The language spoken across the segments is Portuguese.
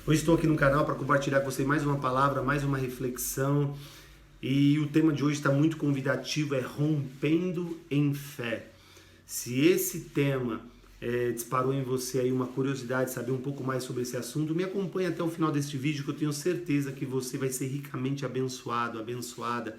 Hoje estou aqui no canal para compartilhar com você mais uma palavra, mais uma reflexão. E o tema de hoje está muito convidativo, é rompendo em fé. Se esse tema disparou em você aí uma curiosidade, saber um pouco mais sobre esse assunto, me acompanhe até o final deste vídeo que eu tenho certeza que você vai ser ricamente abençoado, abençoada.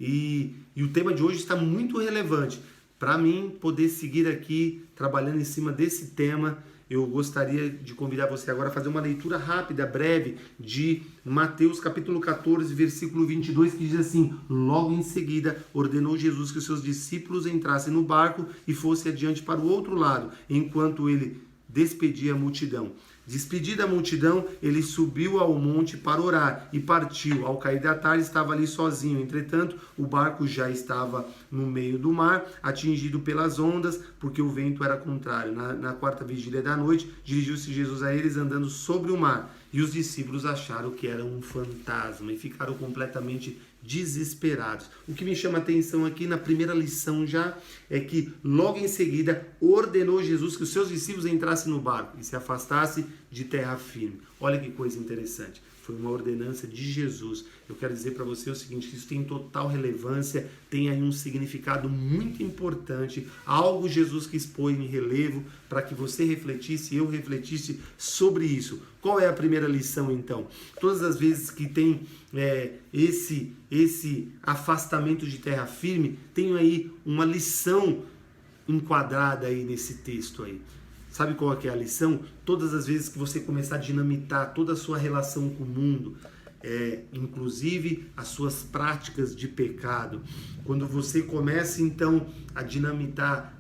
E o tema de hoje está muito relevante. Para mim poder seguir aqui trabalhando em cima desse tema, eu gostaria de convidar você agora a fazer uma leitura rápida, breve, de Mateus capítulo 14, versículo 22, que diz assim: logo em seguida ordenou Jesus que os seus discípulos entrassem no barco e fossem adiante para o outro lado, enquanto ele despedia a multidão. Despedida a multidão, ele subiu ao monte para orar e partiu. Ao cair da tarde, estava ali sozinho. Entretanto, o barco já estava no meio do mar, atingido pelas ondas, porque o vento era contrário. Na quarta vigília da noite, dirigiu-se Jesus a eles andando sobre o mar. E os discípulos acharam que era um fantasma e ficaram completamente desesperados. O que me chama a atenção aqui na primeira lição já é que logo em seguida ordenou Jesus que os seus discípulos entrassem no barco e se afastassem de terra firme. Olha que coisa interessante. Foi uma ordenança de Jesus. Eu quero dizer para você o seguinte, que isso tem total relevância, tem aí um significado muito importante, algo Jesus quis pôr em relevo para que você refletisse e eu refletisse sobre isso. Qual é a primeira lição então? Todas as vezes que tem esse afastamento de terra firme, tem aí uma lição enquadrada aí nesse texto aí. Sabe qual é a lição? Todas as vezes que você começar a dinamitar toda a sua relação com o mundo, inclusive as suas práticas de pecado, quando você começa então a dinamitar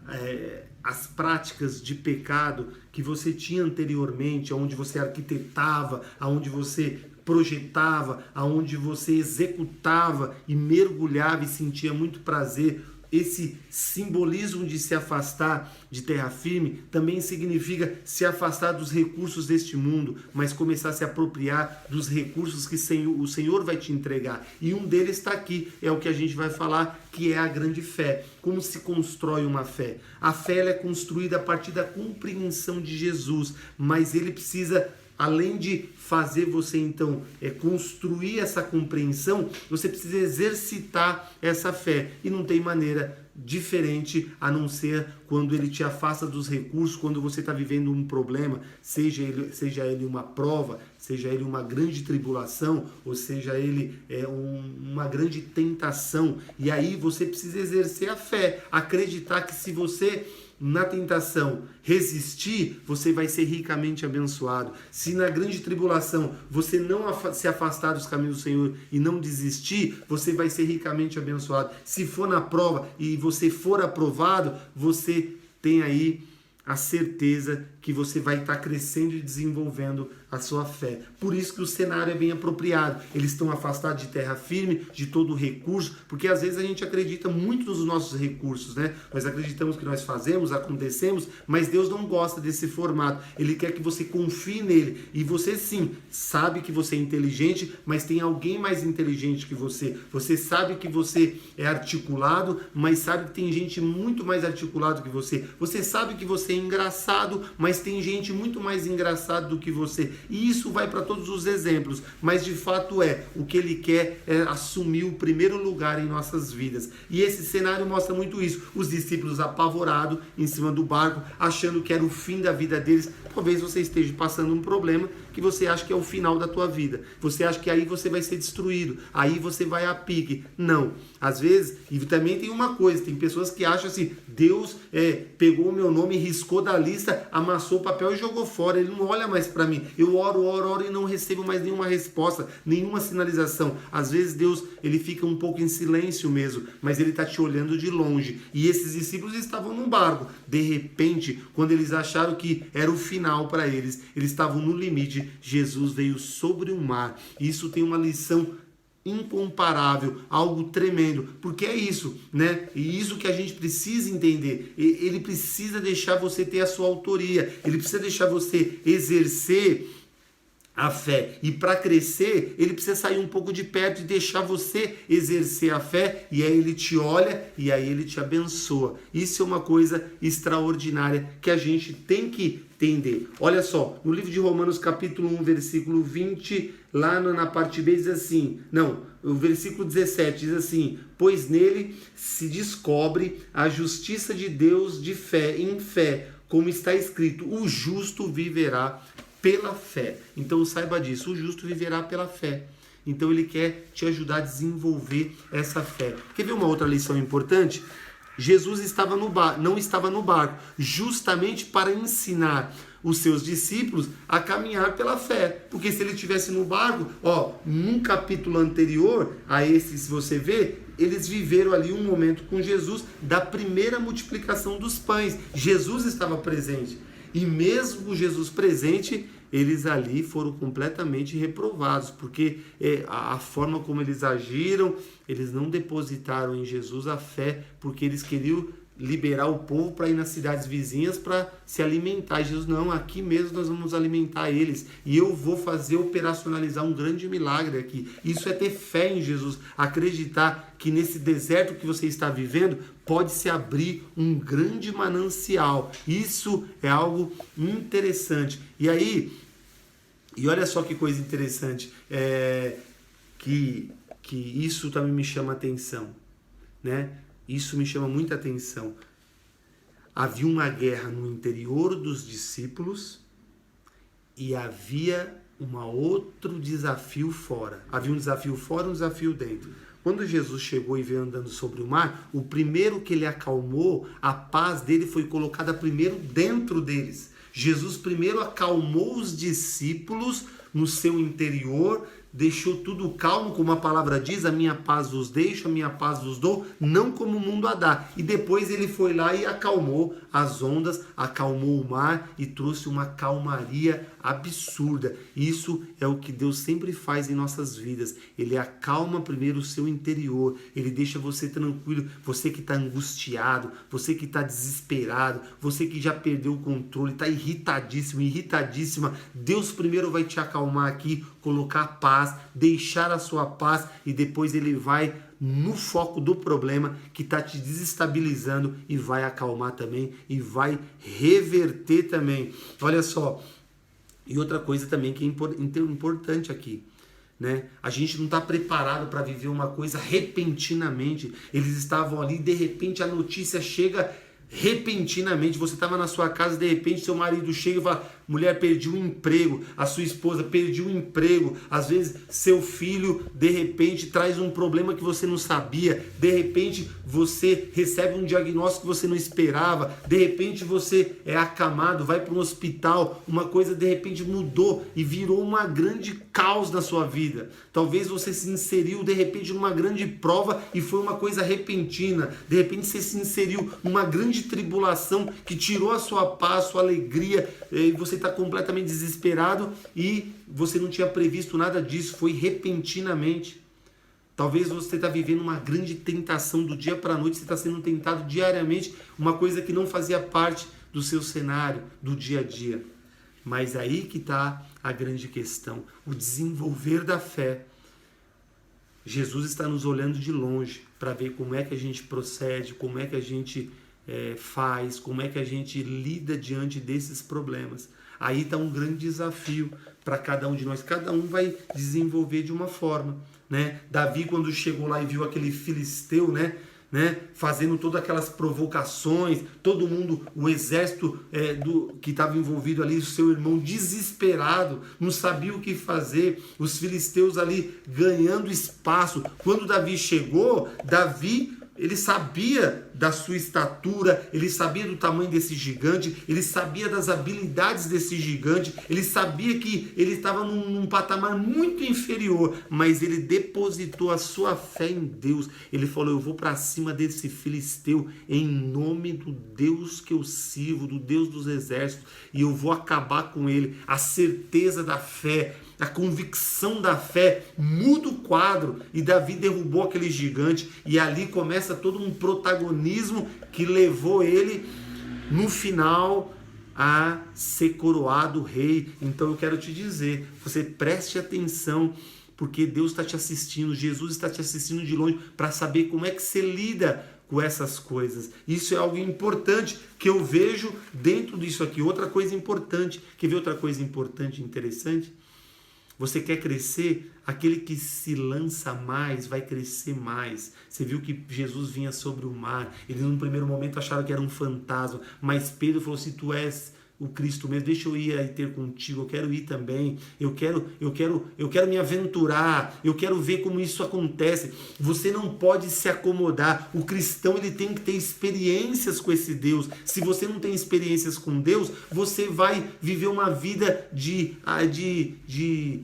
as práticas de pecado que você tinha anteriormente, onde você arquitetava, onde você projetava, aonde você executava e mergulhava e sentia muito prazer, esse simbolismo de se afastar de terra firme também significa se afastar dos recursos deste mundo, mas começar a se apropriar dos recursos que o Senhor vai te entregar. E um deles está aqui, é o que a gente vai falar, que é a grande fé. Como se constrói uma fé? A fé ela é construída a partir da compreensão de Jesus, mas ele precisa, além de fazer você então construir essa compreensão, você precisa exercitar essa fé. E não tem maneira diferente a não ser quando ele te afasta dos recursos, quando você está vivendo um problema, seja ele uma prova, seja ele uma grande tribulação, ou seja ele uma grande tentação. E aí você precisa exercer a fé, acreditar que se você na tentação resistir, você vai ser ricamente abençoado. Se na grande tribulação você não se afastar dos caminhos do Senhor e não desistir, você vai ser ricamente abençoado. Se for na prova e você for aprovado, você tem aí a certeza que você vai estar crescendo e desenvolvendo a sua fé. Por isso que o cenário é bem apropriado. Eles estão afastados de terra firme, de todo recurso, porque às vezes a gente acredita muito nos nossos recursos, né? Nós acreditamos que nós fazemos, acontecemos, mas Deus não gosta desse formato. Ele quer que você confie nele. E você sim, sabe que você é inteligente, mas tem alguém mais inteligente que você. Você sabe que você é articulado, mas sabe que tem gente muito mais articulado que você. Você sabe que você é engraçado, mas tem gente muito mais engraçada do que você. E isso vai para todos os exemplos, mas de fato o que ele quer é assumir o primeiro lugar em nossas vidas. E esse cenário mostra muito isso. Os discípulos apavorados em cima do barco, achando que era o fim da vida deles. Talvez você esteja passando um problema que você acha que é o final da tua vida. Você acha que aí você vai ser destruído, aí você vai a pique. Não. Às vezes, e também tem uma coisa, tem pessoas que acham assim, Deus pegou o meu nome, riscou da lista, amassou o papel e jogou fora. Ele não olha mais para mim. Eu oro e não recebo mais nenhuma resposta, nenhuma sinalização. Às vezes Deus, ele fica um pouco em silêncio mesmo, mas ele está te olhando de longe. E esses discípulos estavam num barco. De repente, quando eles acharam que era o final para eles, eles estavam no limite, Jesus veio sobre o mar. E isso tem uma lição incomparável, algo tremendo, porque é isso, né? E isso que a gente precisa entender. Ele precisa deixar você ter a sua autoria, ele precisa deixar você exercer a fé. E para crescer, ele precisa sair um pouco de perto e deixar você exercer a fé, e aí ele te olha e aí ele te abençoa. Isso é uma coisa extraordinária que a gente tem que entender. Olha só, no livro de Romanos capítulo 1, versículo 20, lá na parte B diz assim, o versículo 17 diz assim, pois nele se descobre a justiça de Deus de fé em fé, como está escrito, o justo viverá pela fé. Então saiba disso, o justo viverá pela fé. Então ele quer te ajudar a desenvolver essa fé. Quer ver uma outra lição importante? Jesus não estava no barco, justamente para ensinar os seus discípulos a caminhar pela fé. Porque se ele estivesse no barco, num capítulo anterior a esse, se você ver, eles viveram ali um momento com Jesus da primeira multiplicação dos pães. Jesus estava presente. E mesmo Jesus presente, eles ali foram completamente reprovados, porque a forma como eles agiram, eles não depositaram em Jesus a fé, porque eles queriam liberar o povo para ir nas cidades vizinhas para se alimentar. E Jesus, não, aqui mesmo nós vamos alimentar eles, e eu vou operacionalizar um grande milagre aqui. Isso é ter fé em Jesus, acreditar que nesse deserto que você está vivendo, pode se abrir um grande manancial. Isso é algo interessante. E aí, olha só que coisa interessante, que isso também me chama atenção, né? Isso me chama muita atenção. Havia uma guerra no interior dos discípulos e havia outro desafio fora. Havia um desafio fora e um desafio dentro. Quando Jesus chegou e veio andando sobre o mar, o primeiro que ele acalmou, a paz dele foi colocada primeiro dentro deles. Jesus primeiro acalmou os discípulos no seu interior, deixou tudo calmo, como a palavra diz, a minha paz vos deixo, a minha paz vos dou, não como o mundo a dá. E depois ele foi lá e acalmou as ondas, acalmou o mar e trouxe uma calmaria absurda. Isso é o que Deus sempre faz em nossas vidas. Ele acalma primeiro o seu interior, ele deixa você tranquilo, você que está angustiado, você que está desesperado, você que já perdeu o controle, está irritadíssimo, irritadíssima. Deus primeiro vai te acalmar aqui, colocar paz, deixar a sua paz, e depois ele vai no foco do problema que está te desestabilizando e vai acalmar também e vai reverter também. Olha só, e outra coisa também que é importante aqui, né? A gente não está preparado para viver uma coisa repentinamente. Eles estavam ali, de repente a notícia chega repentinamente. Você estava na sua casa, de repente seu marido chega e fala, mulher, perdi o emprego, a sua esposa perdeu o emprego, às vezes seu filho de repente traz um problema que você não sabia, de repente você recebe um diagnóstico que você não esperava, de repente você é acamado, vai para um hospital, uma coisa de repente mudou e virou uma grande caos na sua vida. Talvez você se inseriu de repente numa grande prova e foi uma coisa repentina, de repente você se inseriu numa grande tribulação que tirou a sua paz, a sua alegria, e você está completamente desesperado e você não tinha previsto nada disso, foi repentinamente. Talvez você está vivendo uma grande tentação do dia para a noite, você está sendo tentado diariamente, uma coisa que não fazia parte do seu cenário, do dia a dia. Mas aí que está a grande questão, o desenvolver da fé. Jesus está nos olhando de longe para ver como é que a gente procede, como é que a gente faz, como é que a gente lida diante desses problemas. Aí está um grande desafio para cada um de nós. Cada um vai desenvolver de uma forma, né? Davi, quando chegou lá e viu aquele filisteu, né, fazendo todas aquelas provocações, todo mundo, o exército que estava envolvido ali, o seu irmão desesperado, não sabia o que fazer, os filisteus ali ganhando espaço. Quando Davi chegou, ele sabia da sua estatura, ele sabia do tamanho desse gigante, ele sabia das habilidades desse gigante, ele sabia que ele estava num patamar muito inferior, mas ele depositou a sua fé em Deus. Ele falou, eu vou para cima desse filisteu em nome do Deus que eu sirvo, do Deus dos exércitos, e eu vou acabar com ele. A certeza da fé, a convicção da fé muda o quadro, e Davi derrubou aquele gigante, e ali começa todo um protagonismo que levou ele no final a ser coroado rei. Então eu quero te dizer, você preste atenção, porque Deus está te assistindo, Jesus está te assistindo de longe para saber como é que você lida com essas coisas. Isso é algo importante que eu vejo dentro disso aqui. Outra coisa importante, quer ver outra coisa importante e interessante? Você quer crescer? Aquele que se lança mais vai crescer mais. Você viu que Jesus vinha sobre o mar. Eles num primeiro momento acharam que era um fantasma, mas Pedro falou: se tu és o Cristo mesmo, deixa eu ir aí ter contigo, eu quero ir também, eu quero me aventurar, eu quero ver como isso acontece. Você não pode se acomodar. O cristão, ele tem que ter experiências com esse Deus. Se você não tem experiências com Deus, você vai viver uma vida de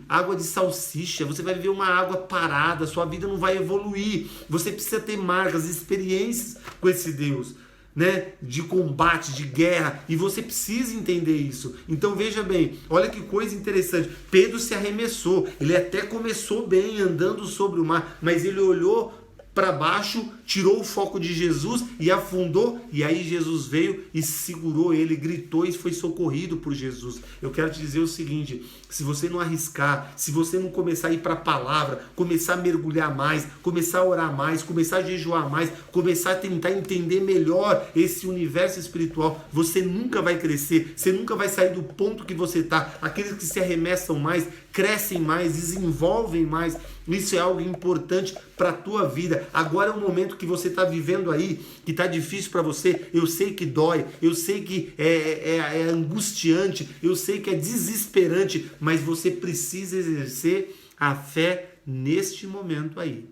água de salsicha, você vai viver uma água parada, sua vida não vai evoluir. Você precisa ter marcas, experiências com esse Deus, né, de combate, de guerra, e você precisa entender isso. Então veja bem, olha que coisa interessante. Pedro se arremessou, ele até começou bem andando sobre o mar, mas ele olhou para baixo, tirou o foco de Jesus e afundou, e aí Jesus veio e segurou ele, gritou e foi socorrido por Jesus. Eu quero te dizer o seguinte: se você não arriscar, se você não começar a ir para a palavra, começar a mergulhar mais, começar a orar mais, começar a jejuar mais, começar a tentar entender melhor esse universo espiritual, você nunca vai crescer, você nunca vai sair do ponto que você está. Aqueles que se arremessam mais, crescem mais, desenvolvem mais. Isso é algo importante para a tua vida. Agora é o momento que você está vivendo aí, que está difícil para você. Eu sei que dói, eu sei que é angustiante, eu sei que é desesperante, mas você precisa exercer a fé neste momento aí.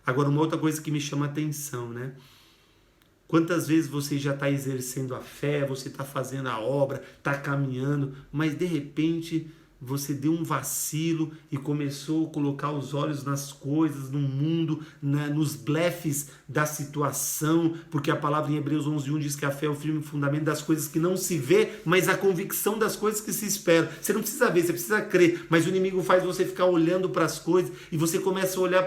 Agora, uma outra coisa que me chama a atenção, né? Quantas vezes você já está exercendo a fé, você está fazendo a obra, está caminhando, mas de repente você deu um vacilo e começou a colocar os olhos nas coisas, no mundo, nos blefes da situação, porque a palavra em Hebreus 11:1 diz que a fé é o firme fundamento das coisas que não se vê, mas a convicção das coisas que se esperam. Você não precisa ver, você precisa crer, mas o inimigo faz você ficar olhando para as coisas e você começa a olhar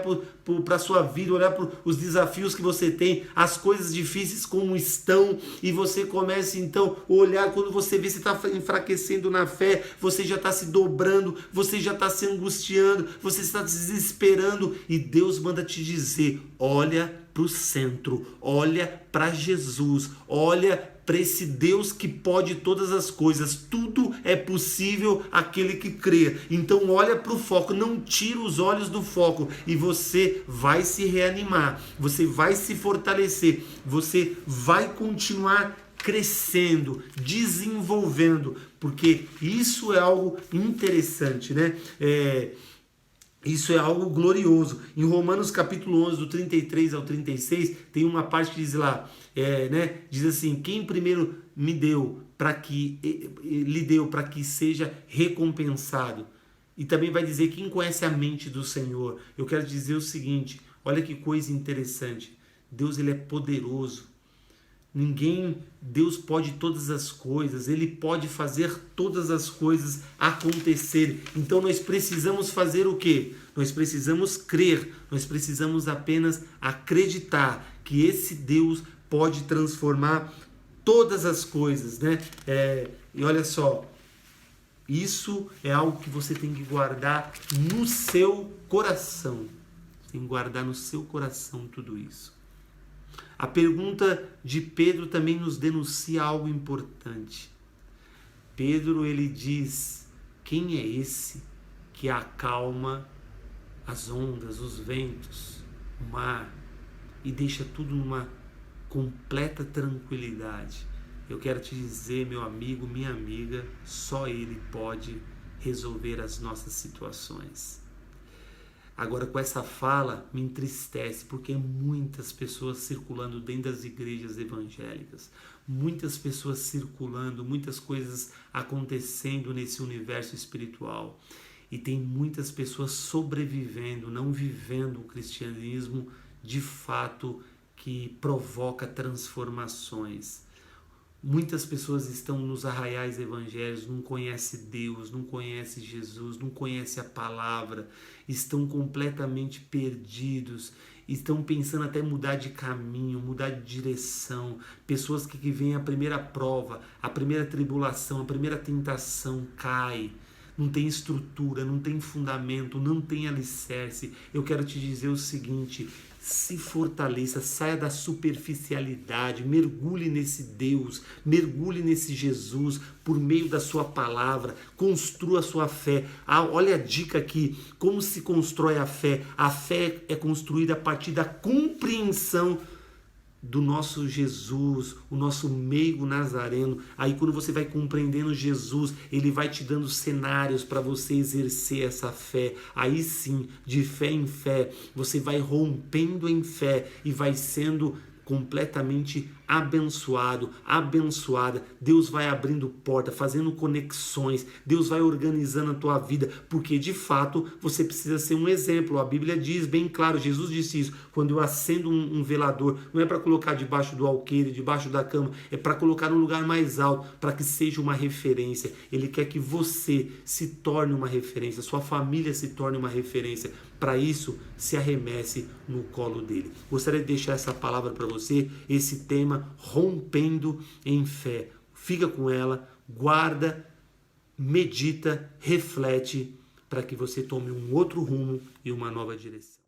para a sua vida, olhar para os desafios que você tem, as coisas difíceis como estão, e você começa então a olhar. Quando você vê, você está enfraquecendo na fé, você já está se dobrando, você já está se angustiando, você está se desesperando, e Deus manda te dizer: olha para o centro, olha para Jesus, olha para esse Deus que pode todas as coisas. Tudo é possível aquele que crê. Então olha para o foco, não tira os olhos do foco, e você vai se reanimar, você vai se fortalecer, você vai continuar crescendo, desenvolvendo, porque isso é algo interessante, né? Isso é algo glorioso. Em Romanos capítulo 11, do 33 ao 36, tem uma parte que diz lá, diz assim: quem primeiro lhe deu para que seja recompensado. E também vai dizer: quem conhece a mente do Senhor. Eu quero dizer o seguinte: olha que coisa interessante. Deus, ele é poderoso. Deus pode todas as coisas, Ele pode fazer todas as coisas acontecerem. Então nós precisamos fazer o quê? Nós precisamos crer, nós precisamos apenas acreditar que esse Deus pode transformar todas as coisas, né? E olha só, isso é algo que você tem que guardar no seu coração. Tem que guardar no seu coração tudo isso. A pergunta de Pedro também nos denuncia algo importante. Pedro, ele diz: quem é esse que acalma as ondas, os ventos, o mar, e deixa tudo numa completa tranquilidade? Eu quero te dizer, meu amigo, minha amiga, só Ele pode resolver as nossas situações. Agora, com essa fala, me entristece, porque muitas pessoas circulando dentro das igrejas evangélicas, muitas pessoas circulando, muitas coisas acontecendo nesse universo espiritual, e tem muitas pessoas sobrevivendo, não vivendo o cristianismo de fato que provoca transformações. Muitas pessoas estão nos arraiais evangélicos, não conhecem Deus, não conhecem Jesus, não conhecem a palavra, estão completamente perdidos, estão pensando até mudar de caminho, mudar de direção. Pessoas que veem a primeira prova, a primeira tribulação, a primeira tentação, cai. não tem estrutura, não tem fundamento, não tem alicerce. Eu quero te dizer o seguinte: se fortaleça, saia da superficialidade, mergulhe nesse Deus, mergulhe nesse Jesus por meio da sua palavra, construa a sua fé. Olha a dica aqui, como se constrói a fé. A fé é construída a partir da compreensão do nosso Jesus, o nosso meigo nazareno. Aí quando você vai compreendendo Jesus, ele vai te dando cenários para você exercer essa fé. Aí sim, de fé em fé, você vai rompendo em fé e vai sendo completamente abençoado, abençoada. Deus vai abrindo porta, fazendo conexões, Deus vai organizando a tua vida, porque de fato você precisa ser um exemplo. A Bíblia diz bem claro, Jesus disse isso: quando eu acendo um velador, não é para colocar debaixo do alqueire, debaixo da cama, é para colocar num lugar mais alto, para que seja uma referência. Ele quer que você se torne uma referência, sua família se torne uma referência. Para isso, se arremesse no colo dele. Gostaria de deixar essa palavra para você, esse tema, rompendo em fé. Fica com ela, guarda, medita, reflete, para que você tome um outro rumo e uma nova direção.